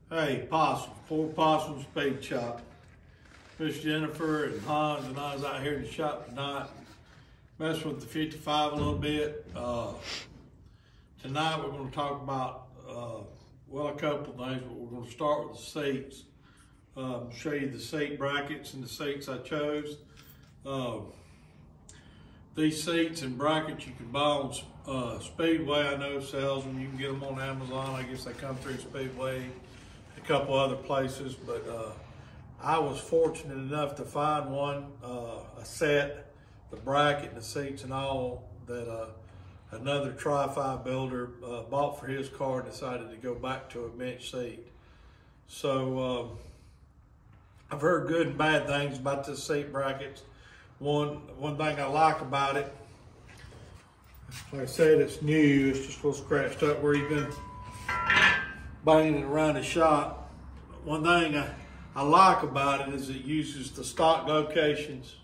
Hey, Possum, Four Possum Speed Shop. Miss Jennifer and Hans and I was out here in the shop tonight, messing with the 55 a little bit. Tonight we're going to talk about, well, a couple of things, but we're going to start with the seats. Show you the seat brackets and the seats I chose. These seats and brackets you can buy on Speedway. I know sells them. You can get them on Amazon. I guess they come through Speedway, a couple other places, but I was fortunate enough to find one, a set, the bracket and the seats and all, that another Tri-Fi builder bought for his car and decided to go back to a bench seat. So I've heard good and bad things about this seat brackets. One thing I like about it, like I said, it's new. It's just a little scratched up where you've been banging it around the shop. One thing I like about it is it uses the stock locations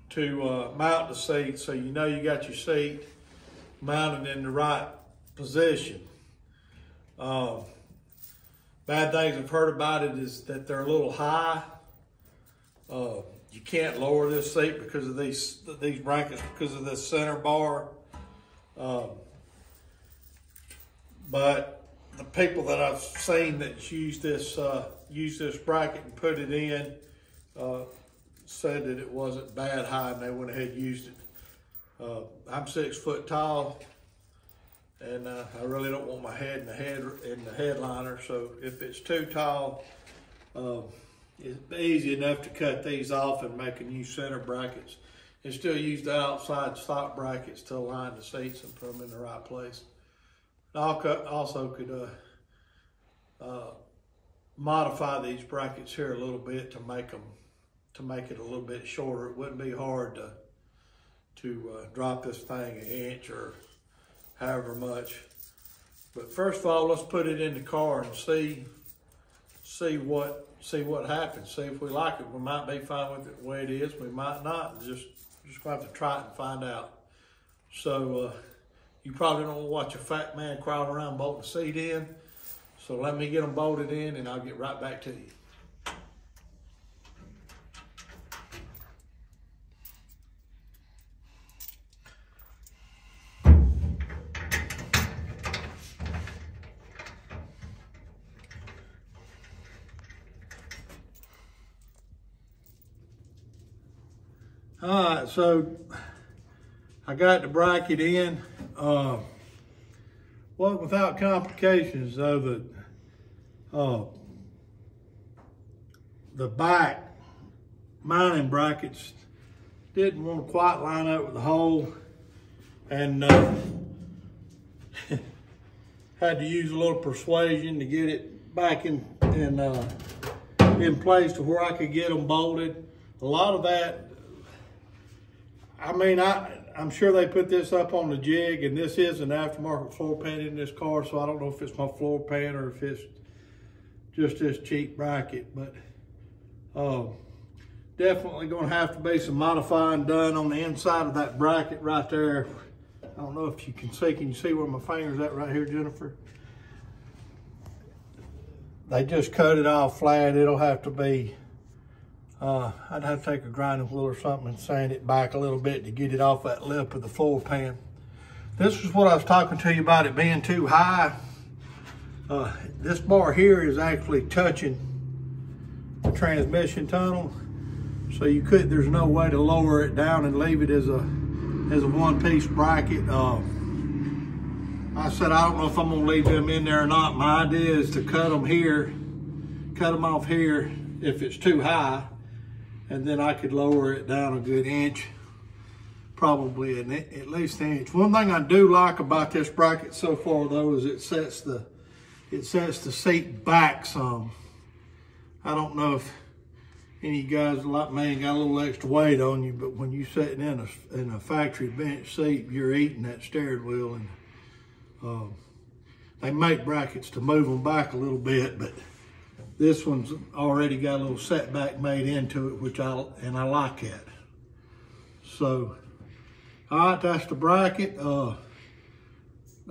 to mount the seat, so you know you got your seat mounted in the right position. Bad things I've heard about it is that they're a little high. You can't lower this seat because of these brackets, because of this center bar. But the people that I've seen that use this bracket and put it in said that it wasn't bad high, and they went ahead and used it. I'm 6 foot tall, and I really don't want my head in the headliner. So if it's too tall, it's easy enough to cut these off and make a new center brackets, and still use the outside stock brackets to align the seats and put them in the right place. I also could modify these brackets here a little bit to make it a little bit shorter. It wouldn't be hard to drop this thing an inch or however much. But first of all, let's put it in the car and see what happens. See if we like it. We might be fine with it the way it is. We might not. Just gonna have to try it and find out. So you probably don't want to watch a fat man crawling around bolting the seat in. So let me get them bolted in and I'll get right back to you. All right, so I got the bracket in. Well, without complications though, the back mounting brackets didn't want to quite line up with the hole, and had to use a little persuasion to get it back in place to where I could get them bolted. A lot of that, I mean, I'm sure they put this up on the jig, and this is an aftermarket floor pan in this car, so I don't know if it's my floor pan or if it's just this cheap bracket, but definitely gonna have to be some modifying done on the inside of that bracket right there. I don't know if you can you see where my finger's at right here, Jennifer? They just cut it off flat. It'll have to be, I'd have to take a grinding wheel or something and sand it back a little bit to get it off that lip of the floor pan. This is what I was talking to you about, it being too high. This bar here is actually touching the transmission tunnel, so there's no way to lower it down and leave it as a one-piece bracket. I said I don't know if I'm gonna leave them in there or not. My idea is to cut them off here if it's too high, and then I could lower it down a good inch, probably at least an inch. One thing I do like about this bracket so far though is it sets the seat back some. I don't know if any of you guys like me got a little extra weight on you, but when you're sitting in a factory bench seat, you're eating that steering wheel, and they make brackets to move them back a little bit, but this one's already got a little setback made into it, and I like that. So, all right, that's the bracket. The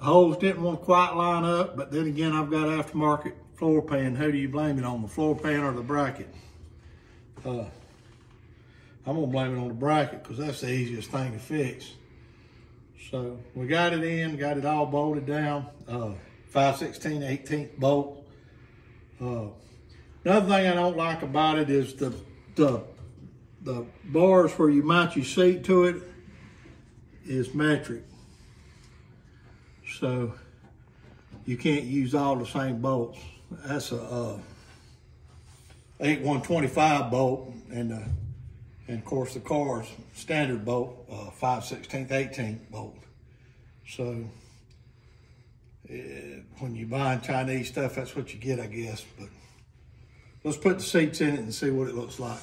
holes didn't want to quite line up, but then again, I've got aftermarket floor pan, who do you blame it on, the floor pan or the bracket? I'm gonna blame it on the bracket because that's the easiest thing to fix. So we got it in, got it all bolted down, 5/16/18 bolt. Another thing I don't like about it is the bars where you mount your seat to it is metric. So you can't use all the same bolts. That's a 8125 bolt, and of course the car's standard bolt, 5/16/18 bolt. So when you buy Chinese stuff, that's what you get, I guess. But let's put the seats in it and see what it looks like.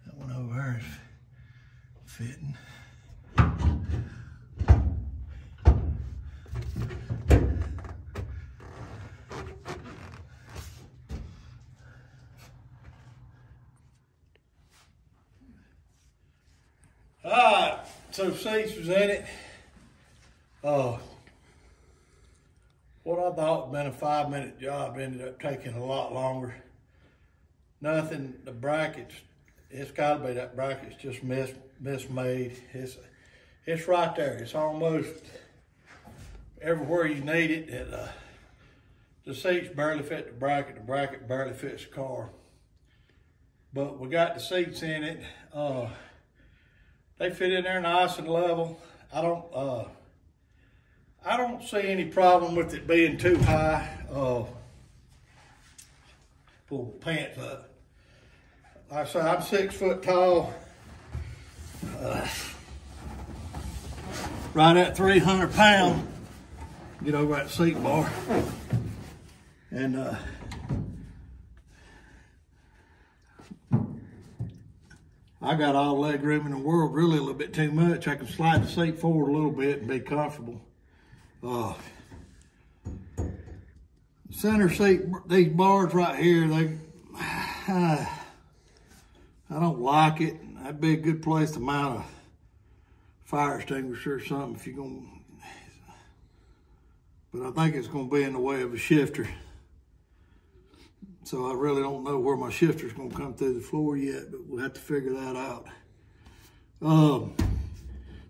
That one over there is fitting. Alright, so seats was in it. What I thought would have been a 5-minute job ended up taking a lot longer. Nothing, the brackets, it's gotta be that bracket's just mismade. It's right there. It's almost everywhere you need it. The seats barely fit the bracket barely fits the car. But we got the seats in it. They fit in there nice and level. I don't see any problem with it being too high. Pull the pants up. Like I said, I'm 6 foot tall. Right at 300 pounds. Get over that seat bar. And I got all the leg room in the world, really a little bit too much. I can slide the seat forward a little bit and be comfortable. Center seat, these bars right here, I don't like it. That'd be a good place to mount a fire extinguisher or something if you're gonna, but I think it's gonna be in the way of a shifter. So I really don't know where my shifter's gonna come through the floor yet, but we'll have to figure that out.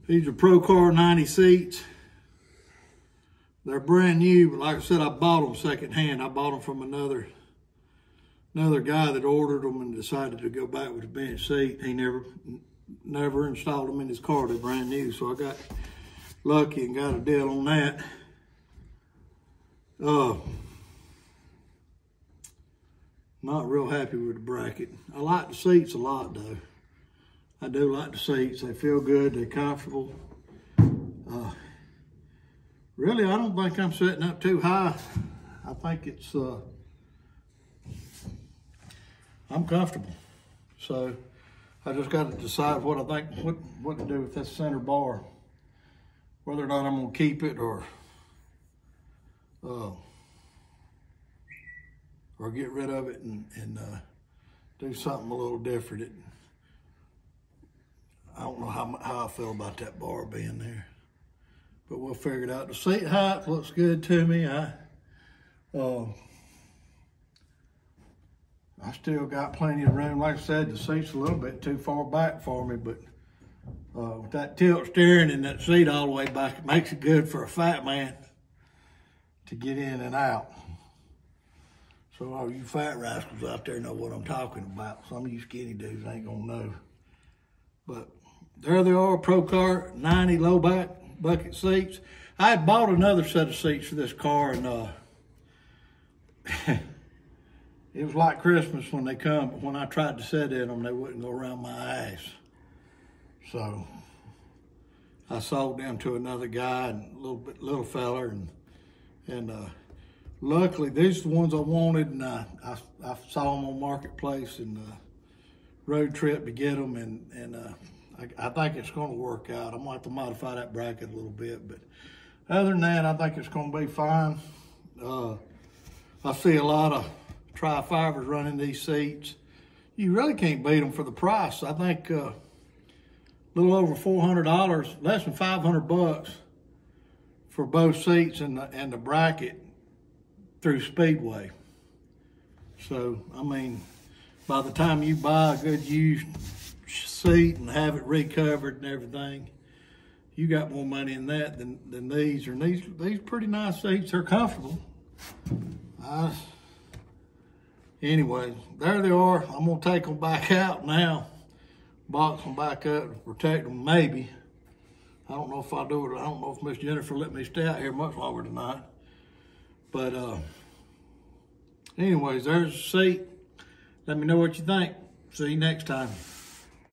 These are Procar 90 seats. They're brand new, but like I said, I bought them secondhand. I bought them from another guy that ordered them and decided to go back with a bench seat. He never installed them in his car. They're brand new, so I got lucky and got a deal on that. Not real happy with the bracket. I like the seats a lot though. I do like the seats. They feel good, they're comfortable. Really, I don't think I'm sitting up too high. I think it's, I'm comfortable. So I just got to decide what I think, what to do with this center bar. Whether or not I'm gonna keep it or get rid of it and do something a little different. I don't know how I feel about that bar being there, but we'll figure it out. The seat height looks good to me. I still got plenty of room. Like I said, the seat's a little bit too far back for me, but with that tilt steering and that seat all the way back, it makes it good for a fat man to get in and out. So all you fat rascals out there know what I'm talking about. Some of you skinny dudes ain't gonna know. But there they are, Procar 90 low back bucket seats. I had bought another set of seats for this car, and it was like Christmas when they come, but when I tried to sit in them, they wouldn't go around my ass. So I sold them to another guy, and little feller, and luckily these are the ones I wanted, and I saw them on Marketplace and road trip to get them, and I think it's going to work out. I'm going to have to modify that bracket a little bit, but other than that, I think it's going to be fine. I see a lot of tri-fivers running these seats. you really can't beat them for the price. I think a little over $400, less than 500 bucks for both seats and the bracket through Speedway. So, I mean, by the time you buy a good used seat and have it recovered and everything, you got more money in that than these. And these pretty nice seats. They're comfortable. Anyway, there they are. I'm gonna take them back out now, box them back up, protect them maybe. I don't know if I'll do it. I don't know if Miss Jennifer let me stay out here much longer tonight. But anyways, there's the seat. Let me know what you think. See you next time.